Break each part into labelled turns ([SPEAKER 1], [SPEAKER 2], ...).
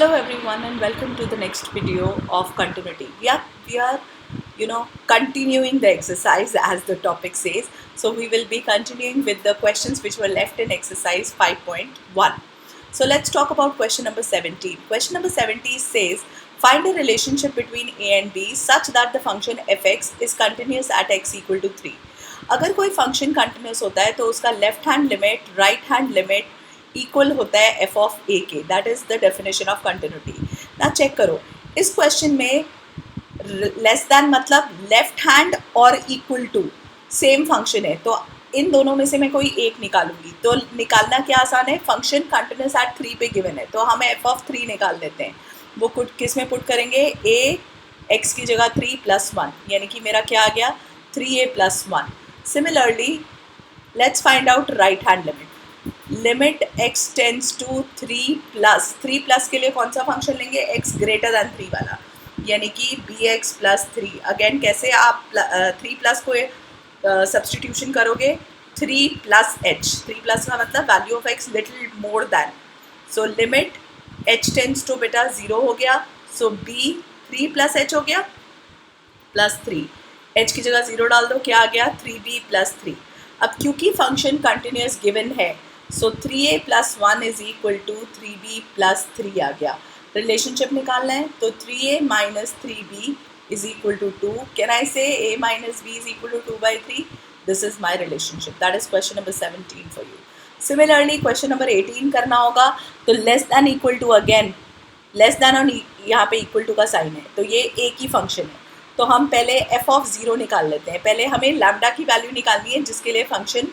[SPEAKER 1] Hello everyone and welcome to the next video of continuity. We are continuing the exercise as the topic says. So we will be continuing with the questions which were left in exercise 5.1. So let's talk about question number 17. Question number 17 says find a relationship between a and b such that the function fx is continuous at x equal to 3. अगर कोई function continuous होता है तो उसका left hand limit right hand limit equal होता है F of ए के. That is the definition of continuity. ना चेक करो इस क्वेश्चन में लेस दैन मतलब लेफ्ट हैंड और इक्वल टू सेम फंक्शन है तो इन दोनों में से मैं कोई एक निकालूंगी. तो निकालना क्या आसान है, फंक्शन कंटिन्यूस एट 3 पे गिवन है तो हम एफ ऑफ 3 निकाल देते हैं. वो किस में पुट करेंगे, ए एक्स की जगह 3 + 1 यानी कि मेरा क्या आ गया 3a + 1. Similarly, let's find out right hand limit. Limit x tends to 3 plus के लिए कौन सा फंक्शन लेंगे, x greater than 3 वाला यानी कि bx + 3. अगेन कैसे आप 3 प्लस को सब्सटीट्यूशन करोगे, 3 + h. 3 प्लस का मतलब value of x little more than. So limit h tends to बेटा 0 हो गया. सो b 3 + h हो गया +3. h की जगह 0 डाल दो, क्या आ गया 3b + 3. अब क्योंकि फंक्शन कंटिन्यूस गिवन है so 3a + 1 is equal to 3b + 3 आ गया. रिलेशनशिप निकालना है तो 3a - 3b is equal to 2. Can I say a - b is equal to 2/3. This is my relationship. That is question number 17 for you. Similarly question number 18 करना होगा तो less than equal to, again less than और यहाँ पे equal to का sign है तो ये एक ही फंक्शन है तो हम पहले एफ ऑफ 0 निकाल लेते हैं. पहले हमें लैम्डा की वैल्यू निकालनी है जिसके लिए function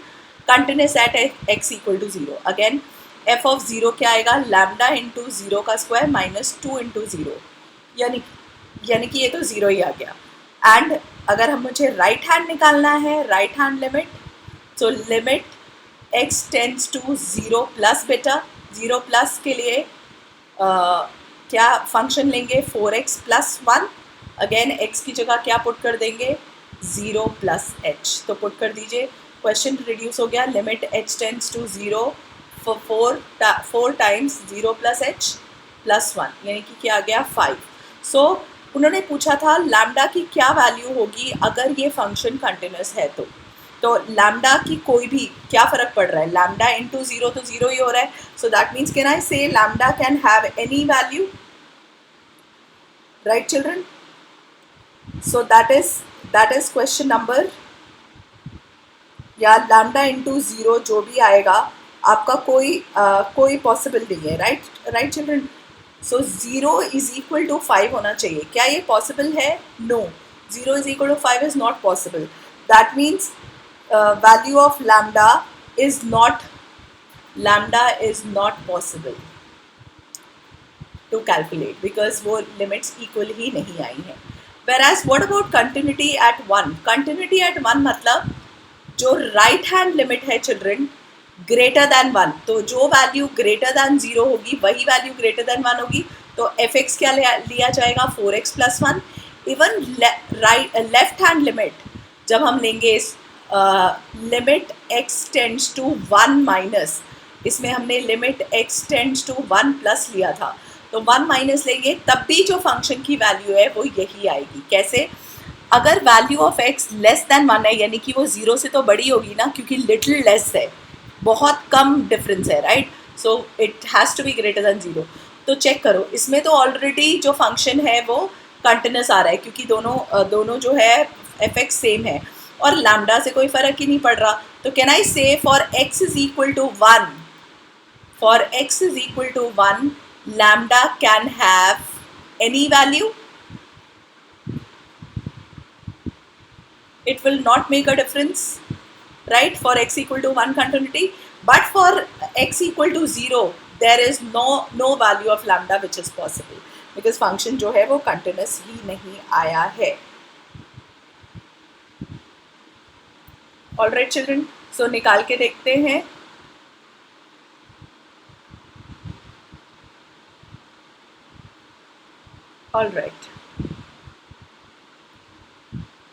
[SPEAKER 1] continuous at x equal to 0. Again F of 0 क्या आएगा, लैम्डा इंटू 0 का स्क्वायर -2 इंटू 0 यानी कि ये तो 0 ही आ गया. एंड अगर हम मुझे राइट हैंड निकालना है, राइट हैंड लिमिट, तो limit x tends to 0 plus बेटा 0 प्लस के लिए क्या फंक्शन लेंगे 4x + 1. अगेन x की जगह क्या पुट कर देंगे 0 + h. तो पुट कर दीजिए, क्वेश्चन रिड्यूस हो गया. Limit h tends to 0 4 times 0 + h + 1 यानी कि क्या आ गया 5. सो उन्होंने पूछा था लैम्डा की क्या वैल्यू होगी अगर ये फंक्शन कंटिन्यूस है तो लैम्डा की कोई भी क्या फ़र्क पड़ रहा है, लैम्डा इंटू 0 तो 0 ही हो रहा है. So that means can I say lambda can have any value, right children. So that is question number, या लैम्डा इंटू 0 जो भी आएगा आपका कोई पॉसिबल नहीं है, right children. So 0 is equal to 5 होना चाहिए. क्या ये पॉसिबल है, no. 0 is equal to 5 is not possible. That means value of lambda is not possible to calculate because वो लिमिट्स इक्वल ही नहीं आई हैं. Whereas what about continuity at 1? Continuity at 1 मतलब जो राइट हैंड लिमिट है children greater than 1, तो जो value greater than 0 होगी वही वैल्यू ग्रेटर दैन 1 होगी. तो एफ एक्स क्या लिया जाएगा 4x + 1. Even left hand limit जब हम लेंगे limit x tends to 1 minus, इसमें हमने limit x tends to 1 plus लिया था तो 1 माइनस लेंगे तब भी जो फंक्शन की वैल्यू है वो यही आएगी. कैसे, अगर value of x less than 1 है यानी कि वो 0 से तो बड़ी होगी ना क्योंकि लिटिल लेस है, बहुत कम डिफरेंस है, right. So it has to be greater than 0. तो चेक करो इसमें तो ऑलरेडी जो फंक्शन है वो कंटिन्यूस आ रहा है क्योंकि दोनों जो है एफ एक्स सेम है और लैम्डा से कोई फ़र्क ही नहीं पड़ रहा. तो can I say for x is equal to 1 lambda can have any value. It will not make a difference, right, for x equal to 1 continuity. But for x equal to 0 there is no value of lambda which is possible because function जो है वो continuous ही नहीं आया है. All right children, so निकाल के देखते हैं. All right,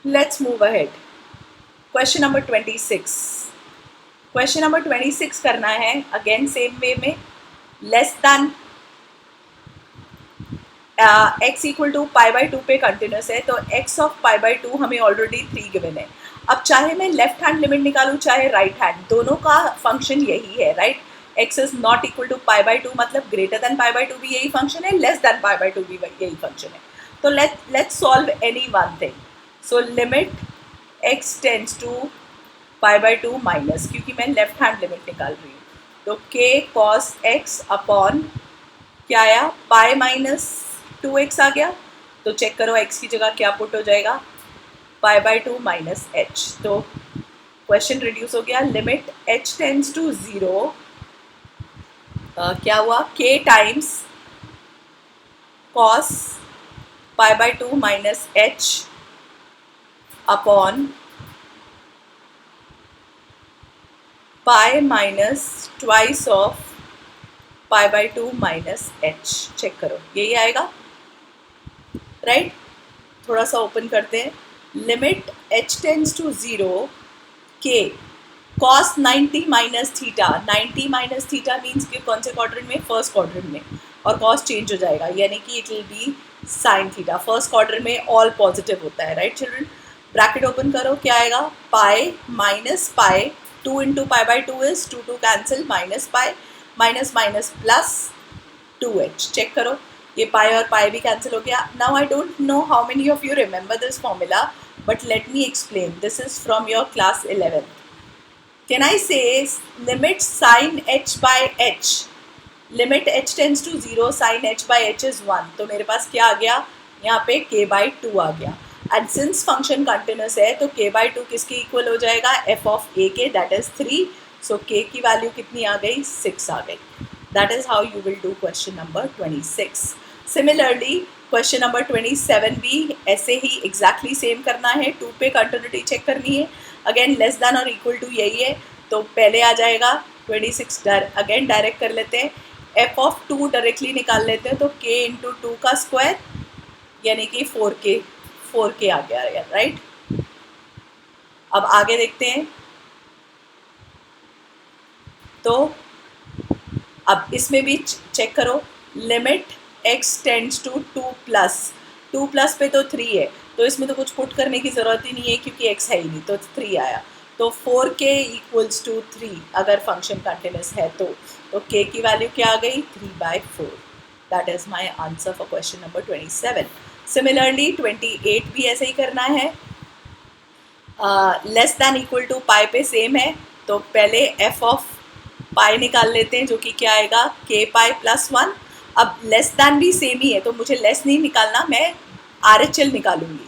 [SPEAKER 1] let's move ahead. Question number 26. Question number 26 करना है अगेन सेम वे में. Less than x equal to pi by two पे कंटिन्यूस है, तो x of pi by two हमें ऑलरेडी 3 गिवन है. अब चाहे मैं लेफ्ट हैंड लिमिट निकालूं चाहे राइट हैंड, दोनों का फंक्शन यही है, right. x is not equal to pi by two मतलब greater than pi by two भी यही फंक्शन है, less than pi by two भी यही फंक्शन है. तो let's solve any one thing. So limit x tends to pi by two minus, क्योंकि मैं लेफ्ट हैंड लिमिट निकाल रही हूँ, तो k cos x अपॉन क्या आया, पाई माइनस 2x आ गया. तो चेक करो x की जगह क्या पुट हो जाएगा, पाई बाई टू माइनस एच. तो क्वेश्चन रिड्यूस हो गया. लिमिट h टेंड्स टू 0, क्या हुआ, k times cos pi by two minus H upon pi minus twice of pi by two minus H. Check करो यही आएगा, राइट. थोड़ा सा ओपन करते हैं. Limit h tends to 0 k cos 90 minus theta. 90 minus theta means कि कौन से क्वाड्रेंट में, फर्स्ट क्वाड्रेंट में, और cos चेंज हो जाएगा यानी कि it will be sine theta. First quadrant में ऑल पॉजिटिव होता है, राइट चिल्ड्रन. ब्रैकेट ओपन करो, क्या आएगा, pi minus pi, 2 into pi by two is 2 2 cancel, minus pi minus minus plus 2h. Check करो ये पाई और पाई भी कैंसिल हो गया. Now I don't know how many of you remember this formula, but let me explain. This is from your class 11th. Can I say limit sine h by h, limit h tends to 0 sine h by h is 1. तो मेरे पास क्या आ गया, यहाँ पे k by 2 आ गया. And since function continuous है तो k by 2 किसके इक्वल हो जाएगा, f ऑफ a के, दैट इज 3. सो k की वैल्यू कितनी आ गई, 6 आ गई. That is how you will do question number 26. Similarly, question number 27 भी ऐसे ही exactly same करना है. 2 पे continuity check करनी है. Again less than or equal to यही है, तो पहले आ जाएगा 26. अगेन डायरेक्ट कर लेते हैं. f of 2 डायरेक्टली निकाल लेते हैं, तो k इंटू 2 का स्क्वायर यानी कि 4k आ गया, राइट. अब आगे देखते हैं. तो अब इसमें भी चेक करो. Limit x tends to 2 plus पे तो 3 है, तो इसमें तो कुछ पुट करने की ज़रूरत ही नहीं है क्योंकि x है ही नहीं, तो 3 आया. तो 4k इक्वल्स टू 3 अगर फंक्शन कंटिन्यूस है तो k की वैल्यू क्या आ गई, 3/4. That is my answer for question number 27. Similarly 28 भी ऐसे ही करना है. लेस दैन इक्वल टू पाई पे सेम है, तो पहले f ऑफ पाई निकाल लेते हैं, जो कि क्या आएगा, k पाई प्लस 1. अब लेस दैन भी सेम ही है, तो मुझे लेस नहीं निकालना, मैं RHL निकालूंगी,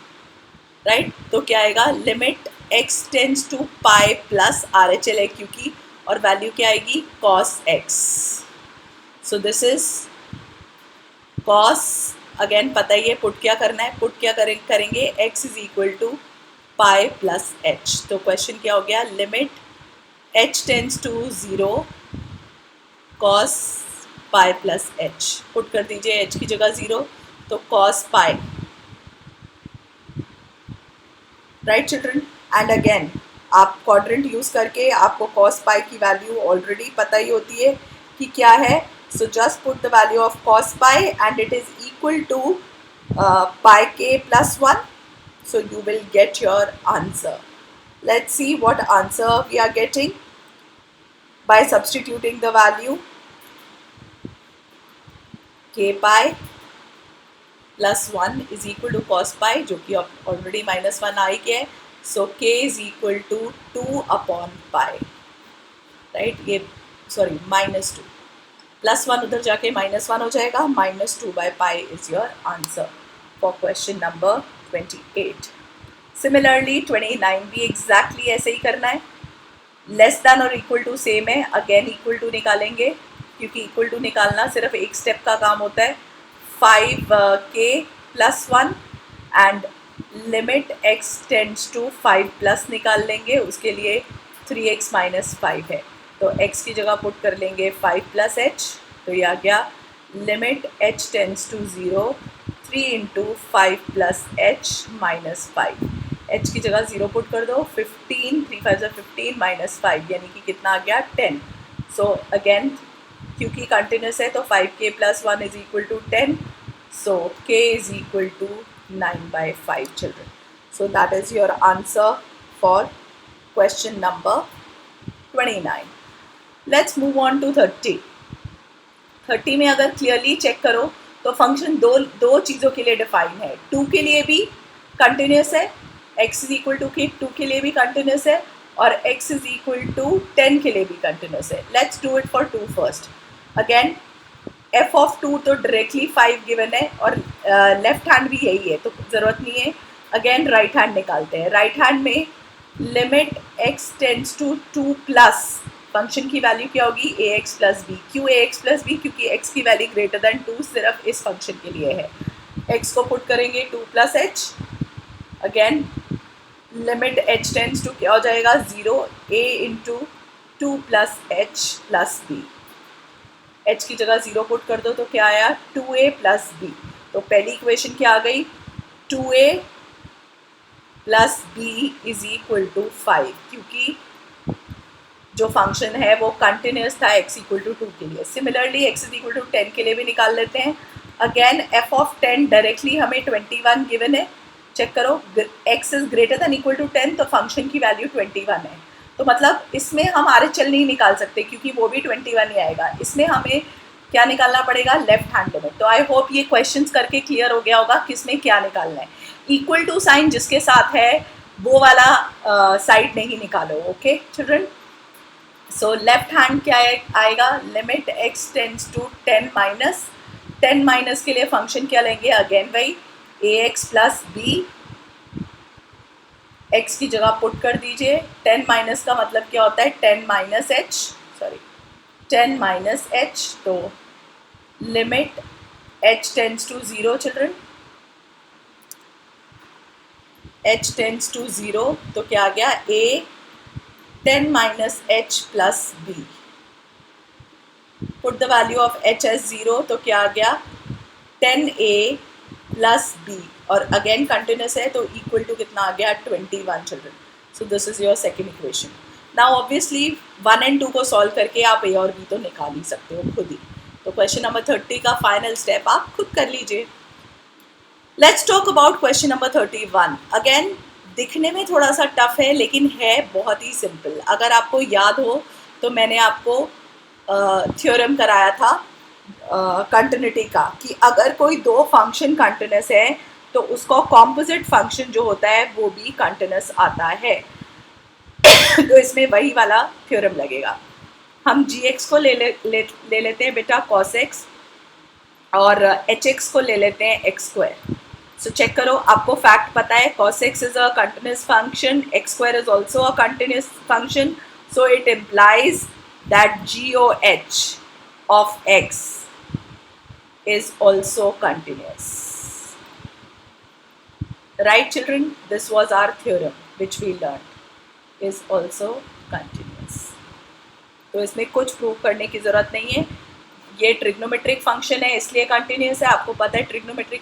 [SPEAKER 1] राइट. तो क्या आएगा, limit x tends to pi plus RHL है क्योंकि, और वैल्यू क्या आएगी, cos x. So this is cos, again पता ही है पुट क्या करना है, पुट क्या करेंगे, x is equal to pi plus h. तो क्वेश्चन क्या हो गया, limit h tends to 0 cos pi plus h. Put कर दीजिए h की जगह 0, तो cos pi, right children. And again आप क्वाड्रेंट यूज़ करके आपको cos पाई की वैल्यू ऑलरेडी पता ही होती है कि क्या है. So just put the value of cos pi and it is equal to pi k plus 1. So you will get your answer. Let's see what answer we are getting by substituting the value. K pi plus 1 is equal to cos pi, जो कि already -1 आ ही गया है. So K is equal to 2 upon pi, right. ये sorry -2 plus 1 उधर जाके -1 हो जाएगा. -2/pi is your answer for question number 28. Similarly 29 भी एग्जैक्टली ऐसे ही करना है. लेस दैन और इक्वल टू सेम है, अगेन इक्वल टू निकालेंगे क्योंकि इक्वल टू निकालना सिर्फ एक स्टेप का काम होता है. 5k plus 1 and limit x tends to 5 plus निकाल लेंगे, उसके लिए 3x माइनस 5 है, तो x की जगह पुट कर लेंगे 5 प्लस h. तो ये आ गया limit h tends to 0 3 into 5 plus h minus 5. h की जगह 0 पुट कर दो, 15 3 5 15 माइनस 5 यानी कि कितना आ गया, 10. सो अगेन क्योंकि कंटिन्यूस है तो 5k plus 1 is equal to 10. So k is equal to 9 by 5 children. So that is your answer for question number 29. Let's move on to 30. 30 में अगर क्लियरली चेक करो तो फंक्शन दो चीज़ों के लिए डिफाइन है. 2 के लिए भी कंटिन्यूस है, x इज इक्वल टू के 2 के लिए भी कंटिन्यूस है, और x इज इक्वल टू 10 के लिए भी कंटिन्यूस है. Let's do it for 2 first. Again f of 2 तो डायरेक्टली 5 गिवन है, और लेफ्ट हैंड भी यही है तो ज़रूरत नहीं है. अगेन राइट हैंड निकालते हैं. राइट हैंड में limit x tends to 2 plus function की वैल्यू क्या होगी, ए एक्स प्लस बी. क्यों ए एक्स प्लस बी? क्योंकि x की वैल्यू ग्रेटर देन 2 सिर्फ इस फंक्शन के लिए है. x को पुट करेंगे 2 plus H. Again limit h tends to क्या हो जाएगा, 0, a into 2 plus H plus B. h की जगह 0 पुट कर दो तो क्या आया, 2a प्लस बी. तो पहली इक्वेशन क्या आ गई, 2a plus B is equal to 5, क्योंकि जो फंक्शन है वो कंटिन्यूस था x इक्वल टू 2 के लिए. Similarly x is equal to 10 के लिए भी निकाल लेते हैं. अगेन f ऑफ 10 डायरेक्टली हमें 21 गिवन है. चेक करो, x is greater than equal to 10 तो फंक्शन की वैल्यू 21 है. तो मतलब इसमें हम RHL नहीं निकाल सकते क्योंकि वो भी 21 ही आएगा. इसमें हमें क्या निकालना पड़ेगा, लेफ्ट हैंड लिमिट. तो आई होप ये क्वेश्चंस करके क्लियर हो गया होगा किसमें क्या निकालना है. इक्वल टू साइन जिसके साथ है वो वाला साइड नहीं निकालो. Okay children. So left hand क्या आएगा, limit x tends to 10 minus. 10 minus के लिए फंक्शन क्या लेंगे, अगेन वही A X plus B. x की जगह पुट कर दीजिए. 10 माइनस का मतलब क्या होता है, 10 minus h, sorry 10 minus h. तो limit h tends to 0 children, h tends to 0 तो क्या आ गया, a 10 minus h plus b. Put the value of h as 0 तो क्या आ गया, 10a plus b. और अगेन कंटिन्यूस है तो इक्वल टू कितना आ गया, 21 children. So this is your second equation. Now obviously 1 and 2 को सॉल्व करके आप a और b तो निकाल ही सकते हो खुद ही. तो क्वेश्चन नंबर 30 का फाइनल स्टेप आप खुद कर लीजिए. Let's talk about question number 31. Again दिखने में थोड़ा सा टफ है लेकिन है बहुत ही सिंपल. अगर आपको याद हो तो मैंने आपको थ्योरम कराया था कंटिन्यूटी का, कि अगर कोई दो फंक्शन कंटिन्यूस है तो उसको कॉम्पोजिट फंक्शन जो होता है वो भी कंटिन्यूस आता है. तो इसमें वही वाला थ्योरम लगेगा. हम gx को ले लेते हैं बेटा cos x, और hx को ले लेते हैं x स्क्वायर. सो चेक करो, आपको फैक्ट पता है cos x is a continuous function, x square is also a continuous function, so it implies that GOH of x is also continuous. Right children, this was our theorem which we learned is also continuous. तो इसमें कुछ prove करने की ज़रूरत नहीं है. ये trigonometric function है इसलिए कंटिन्यूस है. आपको पता है ट्रिग्नोमेट्रिक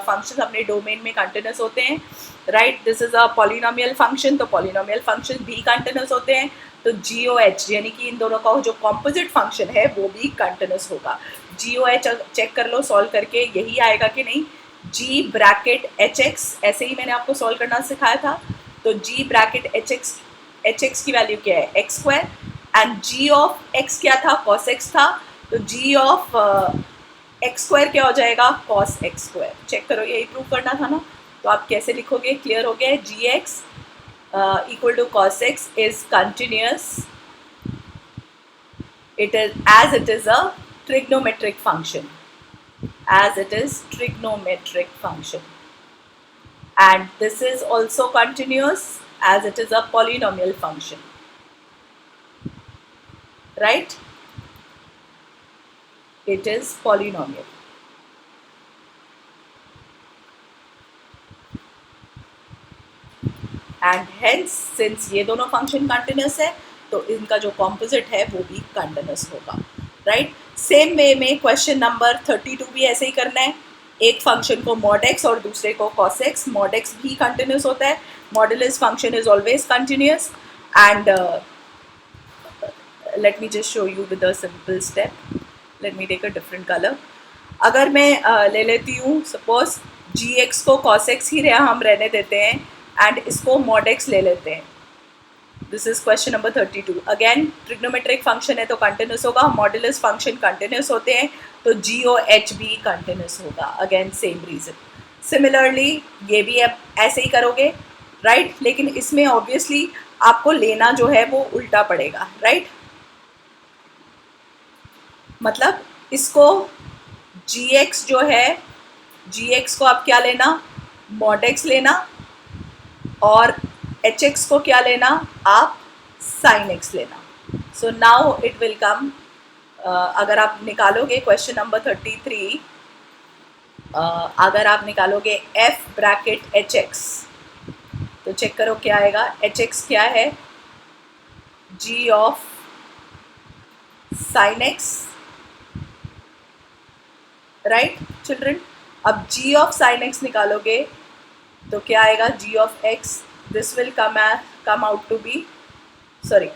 [SPEAKER 1] फंक्शन अपने डोमेन में कंटिन्यूस होते हैं. Right, this is a polynomial function, तो पॉलिनोमियल फंक्शन भी कंटिन्यूस होते हैं. तो GOH यानी कि इन दोनों का जो कॉम्पोजिट फंक्शन है वो भी कंटिन्यूस होगा. GOH चेक कर लो सॉल्व करके, यही आएगा कि नहीं, G ब्रैकेट HX, ऐसे ही मैंने आपको सॉल्व करना सिखाया था. तो G ब्रैकेट HX की वैल्यू क्या है, x square, and G of x क्या था, cos x था. तो G ऑफ x स्क्वायर क्या हो जाएगा, cos x स्क्वायर. चेक करो, यही प्रूव करना था ना. तो आप कैसे लिखोगे, क्लियर हो गया. Gx equal to cos x is continuous, it is as it is a trigonometric function, as it is trigonometric function, and this is also continuous as it is a polynomial function. Right, it is polynomial. And hence since ये दोनों function continuous है तो इनका जो composite है वो भी continuous होगा. राइट, सेम वे में क्वेश्चन नंबर 32 भी ऐसे ही करना है. एक फंक्शन को mod x और दूसरे को cos x. mod x भी कंटिन्यूस होता है, modulus function is always continuous. And let me just show you with a simple step. Let me take a different color. अगर मैं ले लेती हूँ सपोज जी एक्स को कॉस एक्स ही हम रहने देते हैं एंड इसको मॉड एक्स ले लेते हैं. This is question number 32. Again trigonometric function है तो कंटिन्यूस होगा, मॉड्यूलस फंक्शन कंटिन्यूस होते हैं तो जी ओ एच भी कंटिन्यूस होगा. Again same reason. सिमिलरली ये भी आप ऐसे ही करोगे राइट लेकिन इसमें ऑब्वियसली आपको लेना जो है वो उल्टा पड़ेगा राइट. मतलब इसको जी एक्स जो है जी एक्स को आप क्या लेना मॉड एक्स लेना और एच एक्स को क्या लेना आप साइन एक्स लेना. So now it will come. अगर आप निकालोगे क्वेश्चन नंबर 33 अगर आप निकालोगे एफ ब्रैकेट एच एक्स तो चेक करो क्या आएगा. एच एक्स क्या है g of sine x right children. अब जी ऑफ साइन एक्स निकालोगे तो क्या आएगा g of x. This will come out to be sorry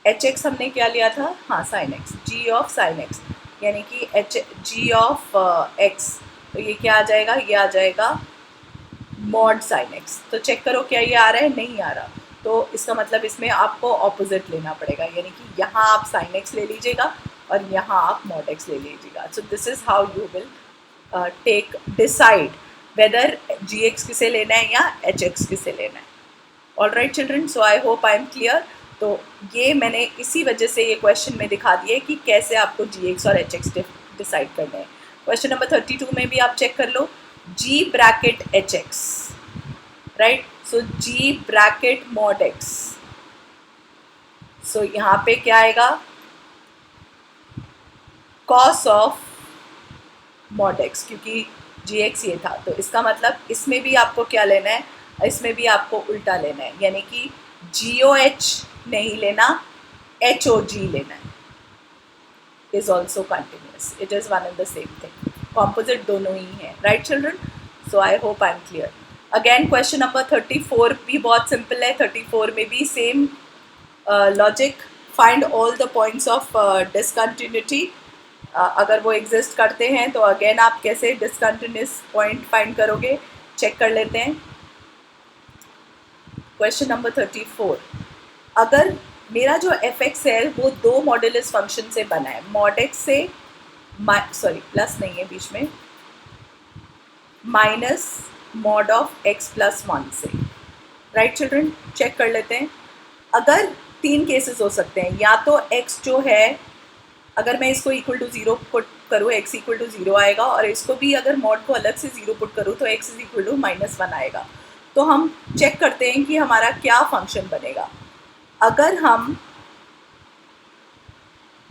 [SPEAKER 1] h x हमने क्या लिया था हाँ sine x. G of sine x यानी कि एच जी ऑफ एक्स तो ये क्या आ जाएगा ये आ जाएगा मॉड साइन एक्स. तो चेक करो क्या ये आ रहा है नहीं आ रहा तो इसका मतलब इसमें आपको ऑपोजिट लेना पड़ेगा यानी कि यहाँ आप साइन एक्स ले लीजिएगा और यहाँ आप मॉड एक्स ले लीजिएगा. So this is how you will take decide whether G X किसे लेना है या एच एक्स किसे लेना है. All right children. So I hope I am clear. तो ये मैंने इसी वजह से ये क्वेश्चन में दिखा दिए कि कैसे आपको जी एक्स और एच एक्स डिसाइड करने हैं. क्वेश्चन नंबर 32 में भी आप चेक कर लो जी ब्रैकेट एच एक्स राइट. सो जी ब्रैकेट मॉड एक्स. सो यहाँ पे क्या आएगा कॉस ऑफ मॉड एक्स क्योंकि जी एक्स ये था तो इसका मतलब इसमें भी आपको क्या लेना है इसमें भी आपको उल्टा लेना है यानी कि जी ओ एच नहीं लेना एच ओ जी लेना है. Is also continuous. It is one and the same thing. Composite दोनों ही हैं right children. So I hope I am clear. Again question number 34 भी बहुत सिंपल है. 34 में भी same logic. Find all the points of discontinuity. अगर वो exist करते हैं तो अगेन आप कैसे डिसकंटिन्यूस पॉइंट फाइंड करोगे चेक कर लेते हैं. Question number 34. अगर मेरा जो एफ एक्स है वो दो मॉड्यूलस फंक्शन से बना है मॉड एक्स से सॉरी प्लस नहीं है बीच में minus mod of x plus 1 से राइट चिल्ड्रन. चेक कर लेते हैं. अगर तीन केसेस हो सकते हैं या तो x जो है अगर मैं इसको इक्वल टू 0 पुट करूँ x इक्वल टू 0 आएगा और इसको भी अगर मॉड को अलग से 0 पुट करूँ तो x इज इक्वल टू -1 आएगा. तो हम चेक करते हैं कि हमारा क्या फंक्शन बनेगा. अगर हम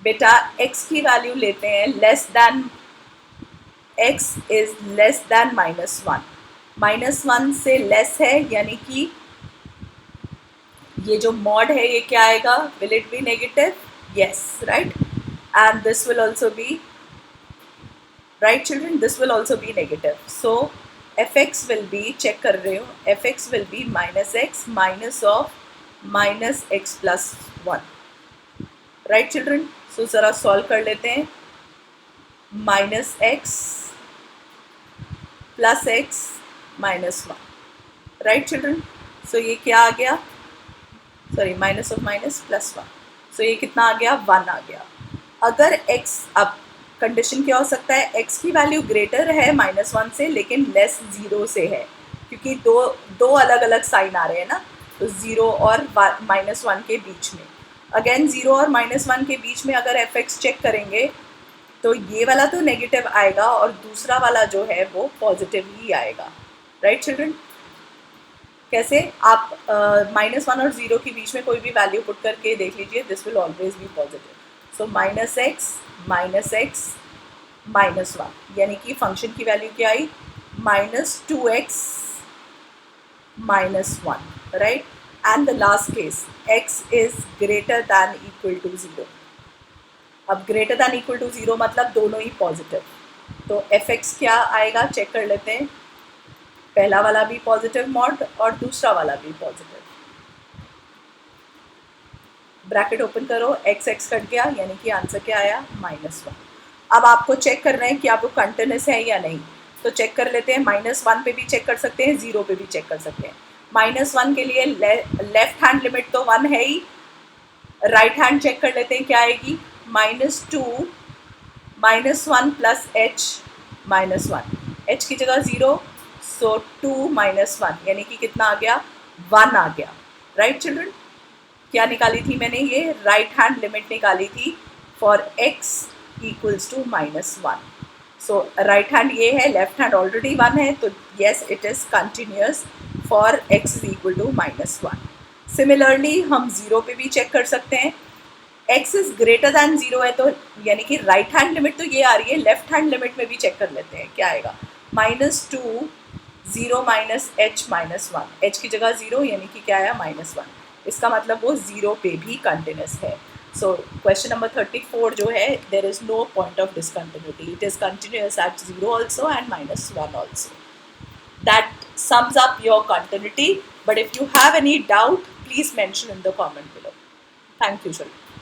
[SPEAKER 1] बेटा x की वैल्यू लेते हैं less than x is less than -1 -1 से लेस है यानी कि ये जो मॉड है ये क्या आएगा will it be negative. yes right and this will also be right children this will also be negative. so fx will be check कर रहे हो fx will be -x minus of -x plus 1 right children. so ज़रा solve कर लेते हैं. -x plus x minus 1 right children. so ये क्या आ गया sorry minus of minus plus 1. सो ये कितना आ गया 1 आ गया. अगर x अब कंडीशन क्या हो सकता है x की वैल्यू ग्रेटर है -1 से लेकिन लेस 0 से है क्योंकि दो अलग अलग साइन आ रहे हैं ना तो 0 और -1 के बीच में. अगेन 0 और -1 के बीच में अगर fx चेक करेंगे तो ये वाला तो नेगेटिव आएगा और दूसरा वाला जो है वो पॉजिटिव ही आएगा राइट चिल्ड्रन. कैसे आप -1 और 0 के बीच में कोई भी वैल्यू पुट करके देख लीजिए this will always be positive. So -x -1 यानी कि फंक्शन की वैल्यू क्या आई -2x -1 right. And the last case x is greater than equal to 0. अब ग्रेटर दैन इक्वल टू 0 मतलब दोनों ही पॉजिटिव. तो fx क्या आएगा चेक कर लेते हैं. पहला वाला भी पॉजिटिव मॉड और दूसरा वाला भी पॉजिटिव. ब्रैकेट ओपन करो x कट गया यानी कि आंसर क्या आया -1. अब आपको चेक करना है कि आपको कंटिन्यूस है या नहीं, तो चेक कर लेते हैं। -1 पे भी चेक कर सकते हैं, 0 पे भी चेक कर सकते हैं। -1 के लिए लेफ्ट हैंड लिमिट तो 1 है ही, राइट हैंड चेक कर लेते हैं क्या आएगी। -2 -1 प्लस h -1, h की जगह 0, सो 2 -1 यानी कि कितना आ गया, 1 आ गया। राइट चिल्ड्रन, क्या निकाली थी मैंने, ये राइट हैंड लिमिट निकाली थी for x equals to -1। So right hand ये है, लेफ्ट हैंड ऑलरेडी 1 है, तो yes it is continuous for x is equal to -1। Similarly हम 0 पे भी चेक कर सकते हैं। x इज ग्रेटर दैन 0 है, तो यानी कि राइट हैंड लिमिट तो ये आ रही है, लेफ्ट हैंड लिमिट में भी चेक कर लेते हैं क्या आएगा। -2 0 माइनस h -1, h की जगह 0 यानी कि क्या आया, -1। इसका मतलब वो 0 पे भी कंटिन्यूस है। सो क्वेश्चन नंबर 34 जो है, there is no point of discontinuity, it is continuous at 0 also and -1 also. That sums up your continuity, but if you have any doubt, please mention in the comment below. Thank you, children.